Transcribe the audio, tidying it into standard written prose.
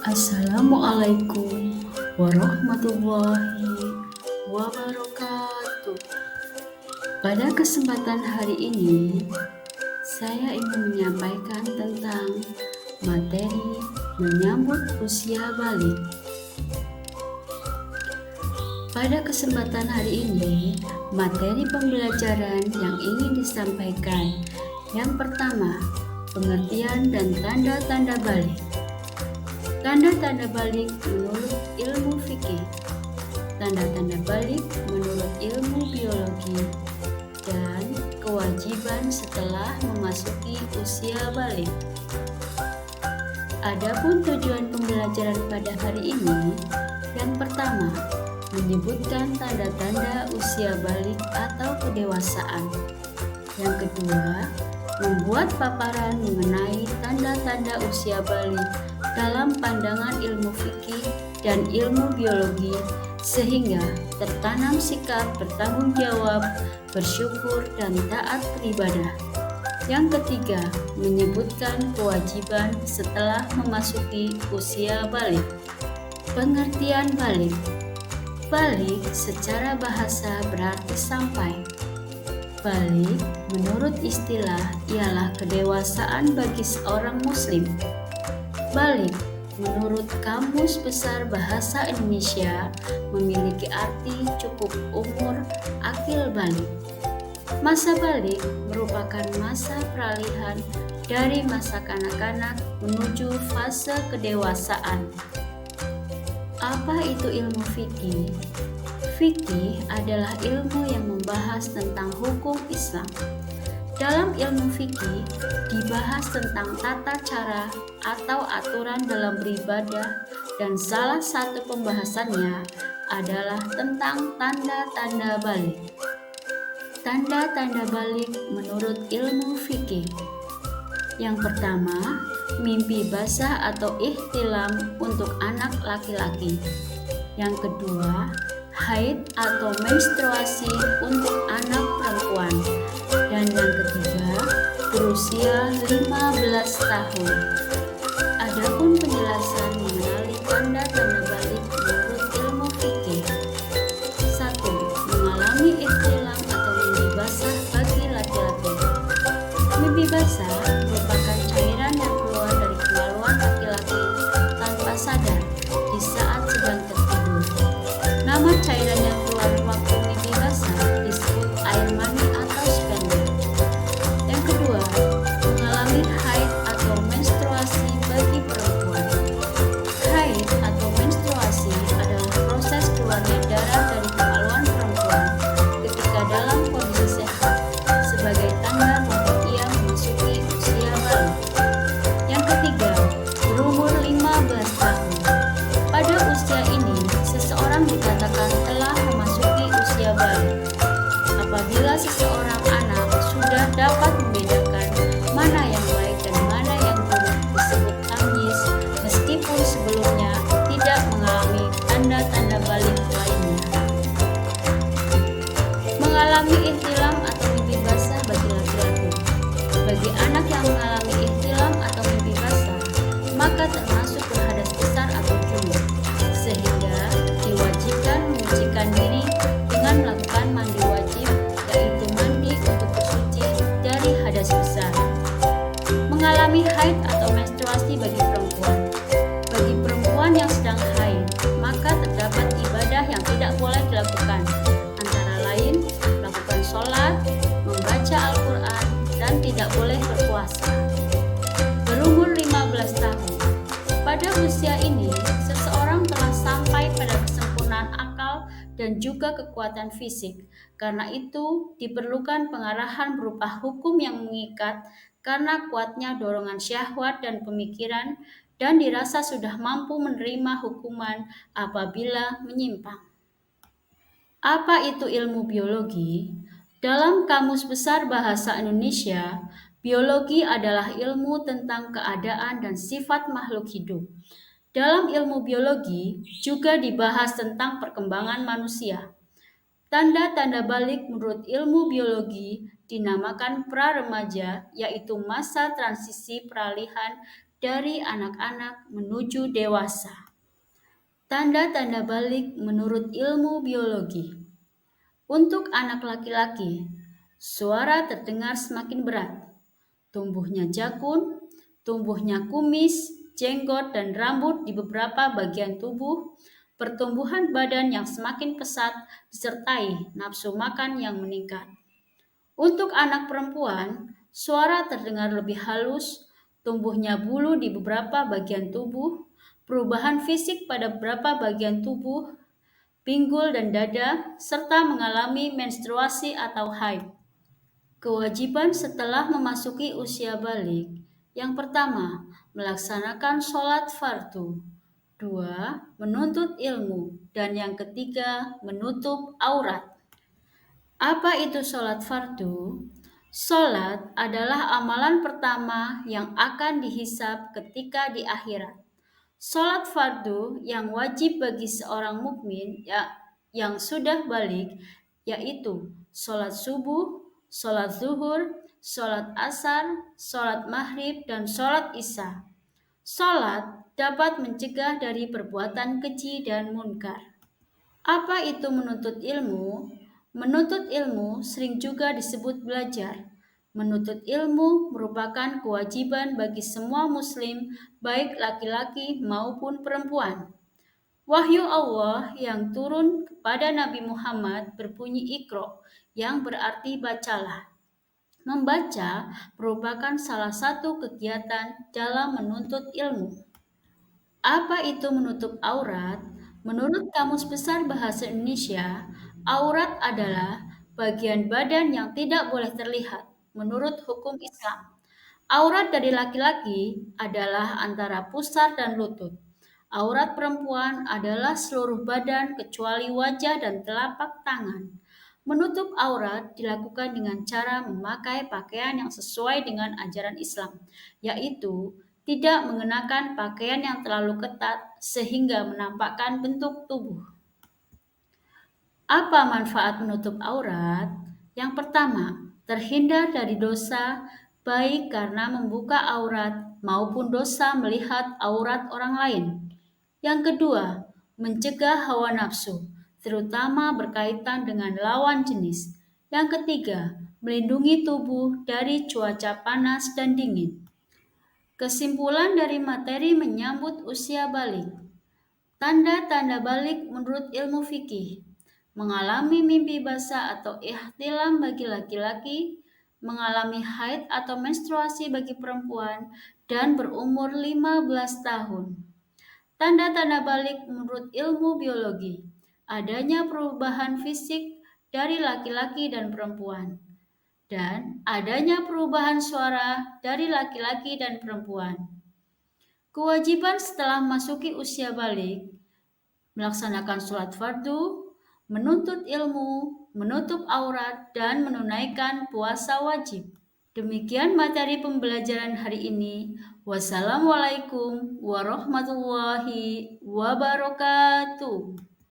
Assalamualaikum warahmatullahi wabarakatuh. Pada kesempatan hari ini, saya ingin menyampaikan tentang materi menyambut usia balik. Pada kesempatan hari ini, materi pembelajaran yang ingin disampaikan yang pertama, pengertian dan tanda-tanda balik. Tanda-tanda balik menurut ilmu fikih, tanda-tanda balik menurut ilmu biologi, dan kewajiban setelah memasuki usia balik. Adapun tujuan pembelajaran pada hari ini, yang pertama, menyebutkan tanda-tanda usia balik atau kedewasaan. Yang kedua, membuat paparan mengenai tanda-tanda usia balik dalam pandangan ilmu fikih dan ilmu biologi sehingga tertanam sikap bertanggung jawab, bersyukur, dan taat beribadah. Yang ketiga, menyebutkan kewajiban setelah memasuki usia balik. Pengertian balik. Balik secara bahasa berarti sampai. Balik menurut istilah ialah kedewasaan bagi seorang muslim. Balik menurut Kamus Besar Bahasa Indonesia memiliki arti cukup umur akil balik. Masa balik merupakan masa peralihan dari masa kanak-kanak menuju fase kedewasaan. Apa itu ilmu fikih? Fikih adalah ilmu yang membahas tentang hukum Islam. Dalam ilmu fikih dibahas tentang tata cara atau aturan dalam beribadah dan salah satu pembahasannya adalah tentang tanda-tanda balik. Tanda-tanda balik menurut ilmu fikih. Yang pertama, mimpi basah atau ihtilam untuk anak laki-laki. Yang kedua, haid atau menstruasi untuk anak perempuan. Dan yang ketiga, berusia 15 tahun. Adapun penjelasan mengenai tanda-tanda balik menurut ilmu fikih. 1. Mengalami ihtilam atau mimpi basah bagi laki-laki. Mimpi basah merupakan cairan yang keluar dari kemaluan laki-laki tanpa sadar di saat sedang tertidur. Nama cairan yang keluar waktu mimpi basah disebut air mani atau sperma. Yang kedua, mengalami haid atau menstruasi bagi perempuan. Haid atau menstruasi adalah proses keluarnya darah dari kemaluan perempuan ketika dalam kondisi sehat sebagai tanda bahwa ia memasuki usia balik. Yang ketiga, berumur 15 tahun. Pada usia ini, seseorang dikatakan telah memasuki usia balik. Apabila seseorang anak sudah dapat membedakan mana yang baik dan mana yang buruk disebut tamyiz, meskipun sebelumnya tidak mengalami tanda-tanda balik lainnya. Mengalami ihtilam atau mimpi basah bagi laki-laki. Bagi anak yang mengalami ihtilam atau mimpi basah, maka termasuk berhadas besar atau junub, sehingga diwajibkan menyucikan diri dengan melakukan mandi wajib, yaitu mandi untuk bersuci dari hadas besar. Mengalami haid atau menstruasi bagi perempuan. Bagi perempuan yang sedang haid, maka terdapat ibadah yang tidak boleh dilakukan, antara lain melakukan sholat, membaca Al-Quran, dan tidak boleh berpuasa. Berumur 15 tahun. Pada usia ini, seseorang telah sampai pada kesempurnaan akal dan juga kekuatan fisik. Karena itu, diperlukan pengarahan berupa hukum yang mengikat karena kuatnya dorongan syahwat dan pemikiran dan dirasa sudah mampu menerima hukuman apabila menyimpang. Apa itu ilmu biologi? Dalam Kamus Besar Bahasa Indonesia, biologi adalah ilmu tentang keadaan dan sifat makhluk hidup. Dalam ilmu biologi juga dibahas tentang perkembangan manusia. Tanda-tanda balik menurut ilmu biologi dinamakan pra-remaja, yaitu masa transisi peralihan dari anak-anak menuju dewasa. Tanda-tanda balik menurut ilmu biologi. Untuk anak laki-laki, suara terdengar semakin berat. Tumbuhnya jakun, tumbuhnya kumis, jenggot, dan rambut di beberapa bagian tubuh, pertumbuhan badan yang semakin pesat, disertai nafsu makan yang meningkat. Untuk anak perempuan, suara terdengar lebih halus, tumbuhnya bulu di beberapa bagian tubuh, perubahan fisik pada beberapa bagian tubuh, pinggul dan dada, serta mengalami menstruasi atau haid. Kewajiban setelah memasuki usia balik. Yang pertama, melaksanakan sholat fardu. Dua, menuntut ilmu. Dan yang ketiga, menutup aurat. Apa itu sholat fardu? Sholat adalah amalan pertama yang akan dihisab ketika di akhirat. Sholat fardu yang wajib bagi seorang mukmin yang sudah balik, yaitu sholat subuh, sholat zuhur, sholat asar, sholat maghrib, dan sholat isya. Sholat dapat mencegah dari perbuatan keji dan munkar. Apa itu menuntut ilmu? Menuntut ilmu sering juga disebut belajar. Menuntut ilmu merupakan kewajiban bagi semua muslim, baik laki-laki maupun perempuan. Wahyu Allah yang turun kepada Nabi Muhammad berbunyi Iqra, yang berarti bacalah. Membaca merupakan salah satu kegiatan dalam menuntut ilmu. Apa itu menutup aurat? Menurut Kamus Besar Bahasa Indonesia, aurat adalah bagian badan yang tidak boleh terlihat menurut hukum Islam. Aurat dari laki-laki adalah antara pusar dan lutut. Aurat perempuan adalah seluruh badan kecuali wajah dan telapak tangan. Menutup aurat dilakukan dengan cara memakai pakaian yang sesuai dengan ajaran Islam, yaitu tidak mengenakan pakaian yang terlalu ketat sehingga menampakkan bentuk tubuh. Apa manfaat menutup aurat? Yang pertama, terhindar dari dosa baik karena membuka aurat maupun dosa melihat aurat orang lain. Yang kedua, mencegah hawa nafsu, terutama berkaitan dengan lawan jenis. Yang ketiga, melindungi tubuh dari cuaca panas dan dingin. Kesimpulan dari materi menyambut usia balik. Tanda-tanda balik menurut ilmu fikih. Mengalami mimpi basah atau ihtilam bagi laki-laki, mengalami haid atau menstruasi bagi perempuan, dan berumur 15 tahun. Tanda-tanda balik menurut ilmu biologi. Adanya perubahan fisik dari laki-laki dan perempuan. Dan adanya perubahan suara dari laki-laki dan perempuan. Kewajiban setelah masuki usia balik, melaksanakan sholat fardu, menuntut ilmu, menutup aurat, dan menunaikan puasa wajib. Demikian materi pembelajaran hari ini. Wassalamualaikum warahmatullahi wabarakatuh.